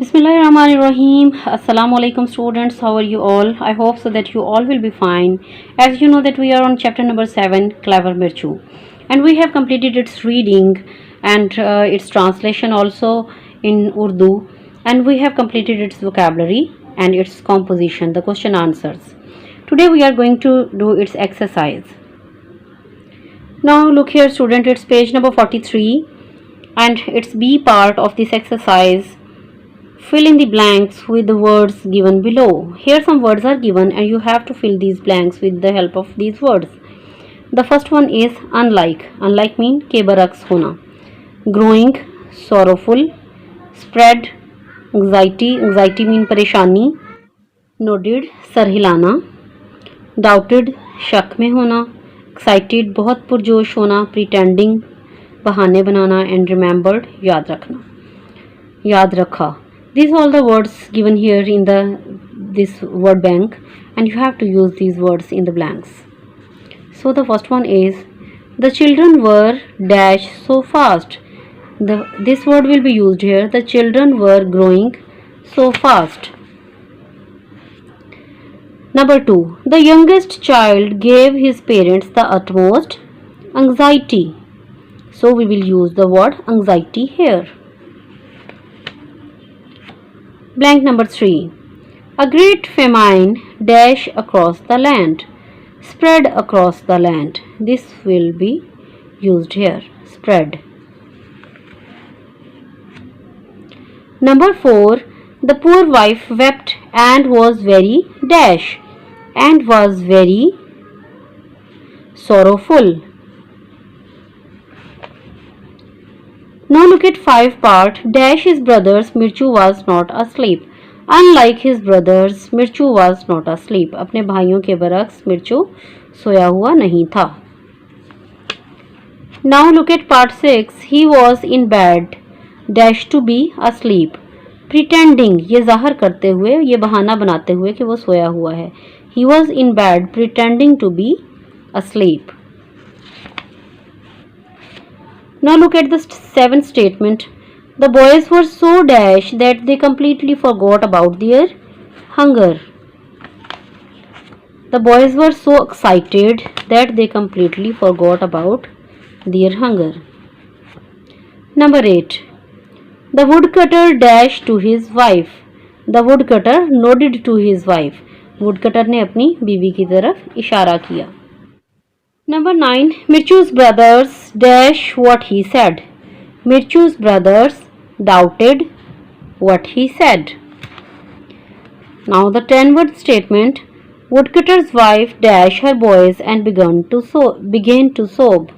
Bismillahirrahmanirrahim. Assalamu alaikum students. How are you all? I hope so that you all will be fine. As you know that we are on chapter number 7, Clever Mirchu. And we have completed its reading and its translation also in Urdu. And we have completed its vocabulary and its composition, the question answers. Today we are going to do its exercise. Now look here student, it's page number 43 and it's B part of this exercise. Fill in the blanks with the words given below. Here some words are given and you have to fill these blanks with the help of these words. The first one is unlike. Unlike mean के बरक्स होना. Growing, sorrowful. Spread, anxiety. Anxiety mean परेशानी. Nodded, sir हिलाना. Doubted, शक में होना. Excited, बहुत पुरजोश होना. Pretending, बहाने बनाना. And remembered, याद रखना. याद रखा. These are all the words given here in this word bank and you have to use these words in the blanks. So the first one is the children were dash so fast. This word will be used here. The children were growing so fast. Number 2. The youngest child gave his parents the utmost anxiety. So we will use the word anxiety here. Blank number 3. A great famine dash across the land. Spread across the land. This will be used here. Spread. Number 4. The poor wife wept and was very dash and was very sorrowful. Now look at 5 part. Dash his brothers, Mirchu was not asleep. Unlike his brothers, Mirchu was not asleep. अपने भाइयों के बरक्स मिर्चू सोया हुआ नहीं था. Now look at part 6. He was in bed. Dash to be asleep. Pretending, ये जाहिर करते हुए, ये बहाना बनाते हुए कि वो सोया हुआ है. He was in bed pretending to be asleep. Now look at the 7th statement. The boys were so dash that they completely forgot about their hunger. The boys were so excited that they completely forgot about their hunger. Number 8. The woodcutter dashed to his wife. The woodcutter nodded to his wife. Woodcutter ने अपनी बीवी की तरफ इशारा किया. Number 9. Mirchu's brothers dash what he said. Mirchu's brothers doubted what he said. Now the 10-word statement. Woodcutter's wife dash her boys and began to sob.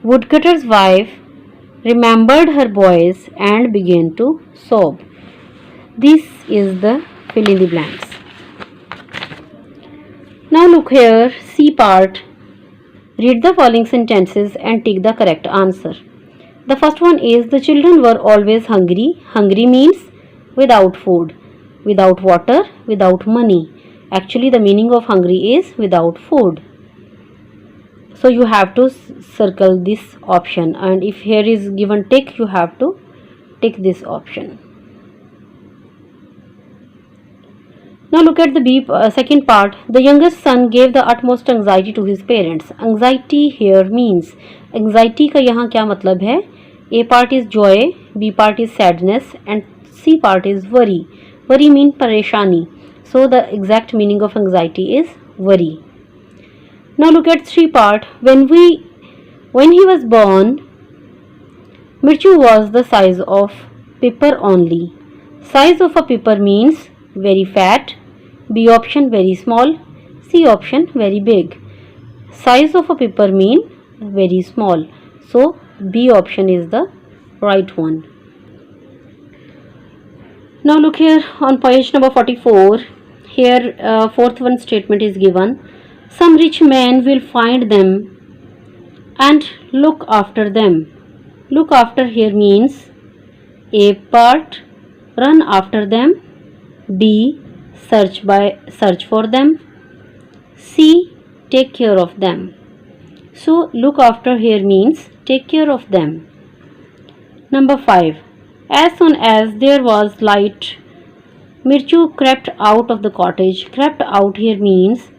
Woodcutter's wife remembered her boys and began to sob. This is the fill in the blanks. Now look here, C part. Read the following sentences and take the correct answer. The first one is the children were always hungry. Hungry means without food, without water, without money. Actually the meaning of hungry is without food. So you have to circle this option and if here is given tick, you have to tick this option. Now look at the second part. The youngest son gave the utmost anxiety to his parents. Anxiety here means anxiety का यहाँ क्या मतलब है? A part is joy, B part is sadness and C part is worry. Worry means परेशानी. So the exact meaning of anxiety is worry. Now look at 3 part. When he was born, Mirchu was the size of pepper only. Size of a pepper means very fat, B option very small, C option very big. Size of a pepper mean very small. So B option is the right one. Now look here on page number 44. Here 4th one statement is given. Some rich man will find them and look after them. Look after here means A part run after them, B search for them, C take care of them. So look after here means take care of them. Number 5. As soon as there was light, Mirchu crept out of the cottage. Crept out here means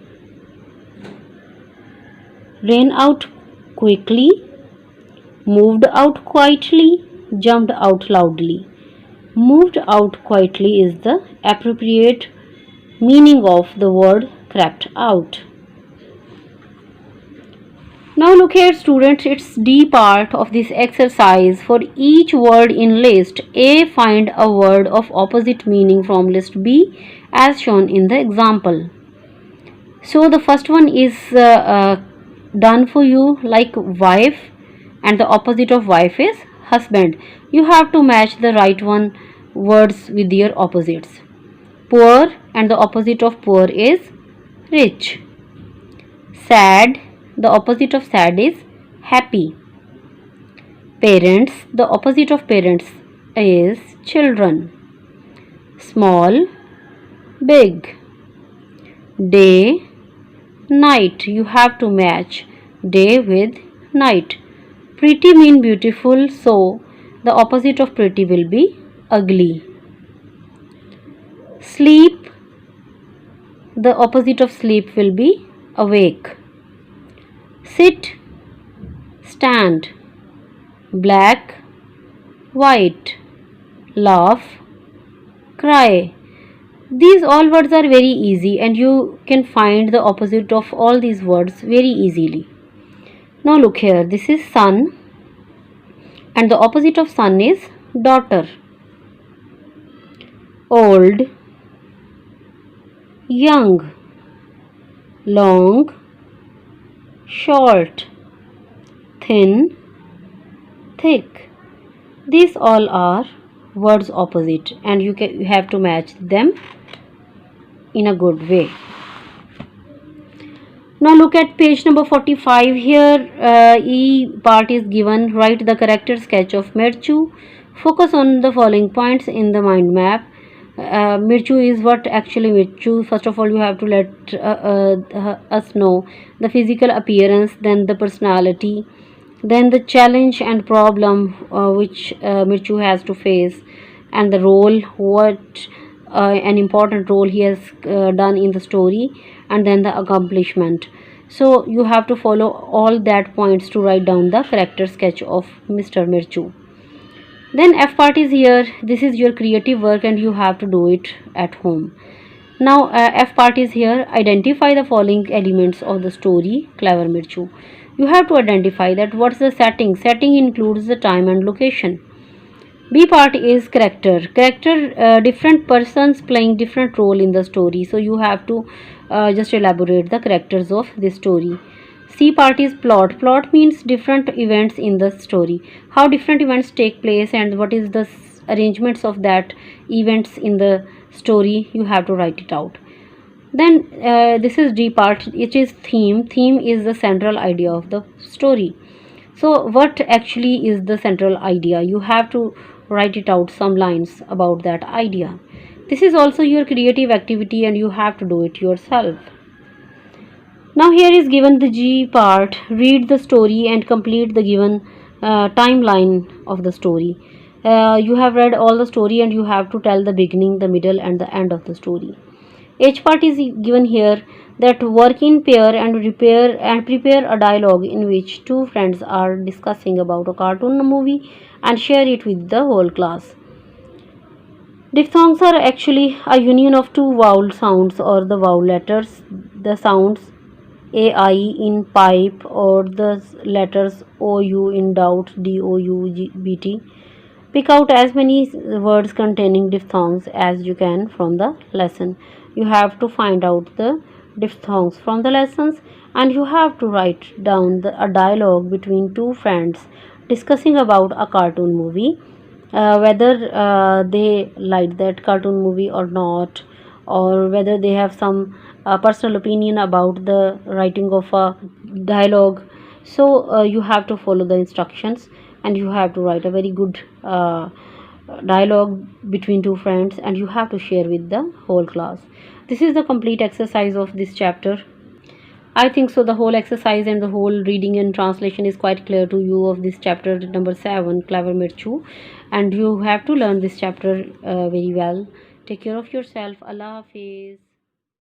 ran out quickly, moved out quietly, jumped out loudly. Moved out quietly is the appropriate meaning of the word crept out. Now look here students, it's D part of this exercise. For each word in list A, find a word of opposite meaning from list B as shown in the example. So the first one is done for you, like wife, and the opposite of wife is husband. You have to match the right one words with their opposites. Poor, and the opposite of poor is rich. Sad, the opposite of sad is happy. Parents, the opposite of parents is children. Small, big. Day, night, you have to match day with night. Pretty mean beautiful, so the opposite of pretty will be ugly. Sleep, the opposite of sleep will be awake. Sit, stand. Black, white. Laugh, cry. These all words are very easy and you can find the opposite of all these words very easily. Now look here, this is son and the opposite of son is daughter. Old, young, long, short, thin, thick. These all are words opposite and you have to match them in a good way. Now look at page number 45. Here E part is given. Write the character sketch of Mirchu. Focus on the following points in the mind map. Mirchu is what actually Mirchu. First of all, you have to let us know the physical appearance, then the personality, then the challenge and problem which Mirchu has to face, and the role, what an important role he has done in the story, and then the accomplishment. So you have to follow all that points to write down the character sketch of Mr. Mirchu. Then F part is here. This is your creative work and you have to do it at home. Now F part is here. Identify the following elements of the story Clever Mirchu. You have to identify that what's the setting. Setting includes the time and location. B part is character. Different persons playing different role in the story. So you have to just elaborate the characters of this story. C part is plot. Plot means different events in the story. How different events take place and what is the arrangements of that events in the story. You have to write it out. Then this is D part, which is theme. Theme is the central idea of the story. So what actually is the central idea? You have to write it out, some lines about that idea. This is also your creative activity and you have to do it yourself. Now here is given the G part. Read the story and complete the given timeline of the story. You have read all the story and you have to tell the beginning, the middle and the end of the story. H part is given here, that work in pair and prepare a dialogue in which two friends are discussing about a cartoon movie and share it with the whole class. Diphthongs are actually a union of two vowel sounds or the vowel letters. The sounds AI in pipe or the letters OU in doubt, DOUBT. Pick out as many words containing diphthongs as you can from the lesson. You have to find out the diphthongs from the lessons and you have to write down a dialogue between two friends discussing about a cartoon movie, whether they like that cartoon movie or not, or whether they have some personal opinion about the writing of a dialogue. So you have to follow the instructions and you have to write a very good dialogue between two friends and you have to share with the whole class. This is the complete exercise of this chapter. I think so the whole exercise and the whole reading and translation is quite clear to you of this chapter number 7, Clever Mirchu, and you have to learn this chapter very well. Take care of yourself. Allah Hafiz.